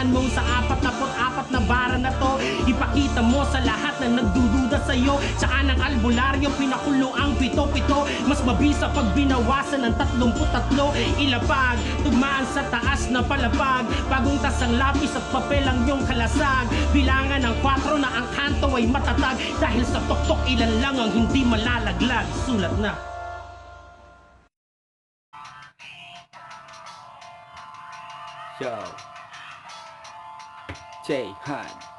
Tandaan mo sa 44 na bara na to, ipakita mo sa lahat na nagdududa sa'yo. Tsaka ng albularyo, pinakulo ang pito-pito. Mas mabisa pag binawasan ng 33. Ilapag, tugmaan sa taas na palapag. Bagong tasang lapis at papel ang iyong kalasag. Bilangan ng 4 na ang kanto ay matatag. Dahil sa tuktok ilan lang ang hindi malalaglag. Sulat na. Yo, J-Han.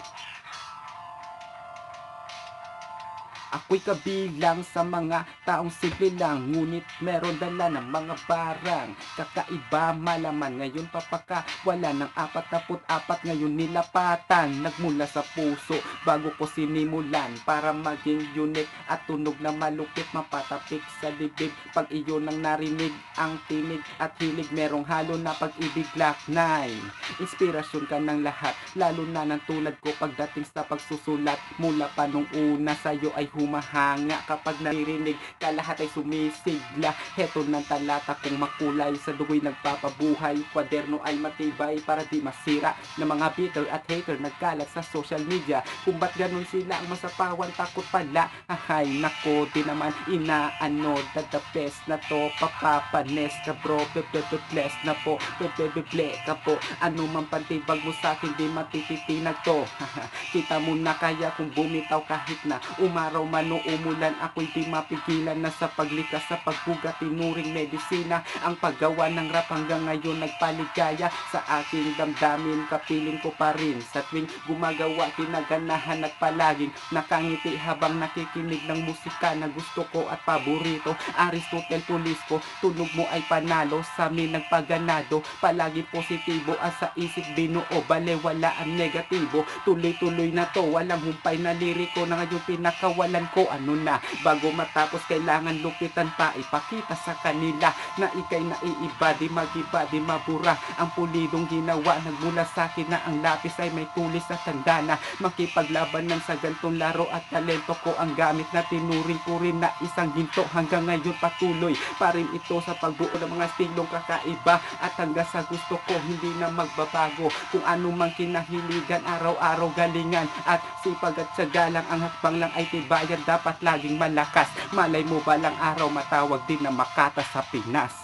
Ako'y kabilang sa mga taong simple lang, ngunit meron dala ng mga barang kakaiba, malaman. Ngayon papaka, wala ng 44, ngayon nilapatan. Nagmula sa puso bago ko sinimulan, para maging unique at tunog na malupit, mapatapik sa dibdib. Pag iyon ang narinig, ang tinig at hilig, merong halo na pag-ibig. Glock 9, inspirasyon ka ng lahat, lalo na ng tulad ko pagdating sa pagsusulat. Mula pa nung una sa'yo ay humahanga, kapag naririnig ka lahat ay sumisigla. Heto ng talata kong makulay, sa dugo'y nagpapabuhay. Kwaderno ay matibay para di masira ng mga bitter at hater nagkalat sa social media. Kung ba't ganun sila ang masapawan, takot pala. Ahay nako, di naman inaano, dadapes na to, papapanes ka bro, pepepebles na po, pepepeble ka po. Ano man pantibag mo sa'kin, di matititinag to. Kita mo na kaya kung bumitaw kahit na umaraw man o umulan, ako'y di mapigilan na sa paglikas, sa pagbuga, tinuring medisina. Ang paggawa ng rap hanggang ngayon nagpaligaya sa aking damdamin, kapiling ko pa rin. Sa tuwing gumagawa, kinaganahan at palaging nakangiti habang nakikinig ng musika na gusto ko at paborito. Aristotle Pulisco, tunog mo ay panalo, sa amin nagpaganado. Palagi positibo at sa isip binuo, balewala ang negatibo. Tuloy-tuloy na to, walang humpay na liriko na ngayon pinakawalan ko. Ano na, bago matapos kailangan lupitan pa, ipakita sa kanila na ikay naiiba, di magiba, di mabura. Ang pulidong ginawa, nagmula sa akin na ang lapis ay may tulis at tanda na makipaglabanan sa gantong laro. At talento ko ang gamit na tinuring ko rin na isang ginto. Hanggang ngayon patuloy pa rin ito sa pagbuo ng mga estilong kakaiba, at hanggang sa gusto ko hindi na magbabago. Kung ano mang kinahiligan, araw-araw galingan at sipag at tiyaga lang, ang hakbang lang ay tibayan, dapat laging malakas. Malay mo balang araw matawag din na Makata sa Pinas.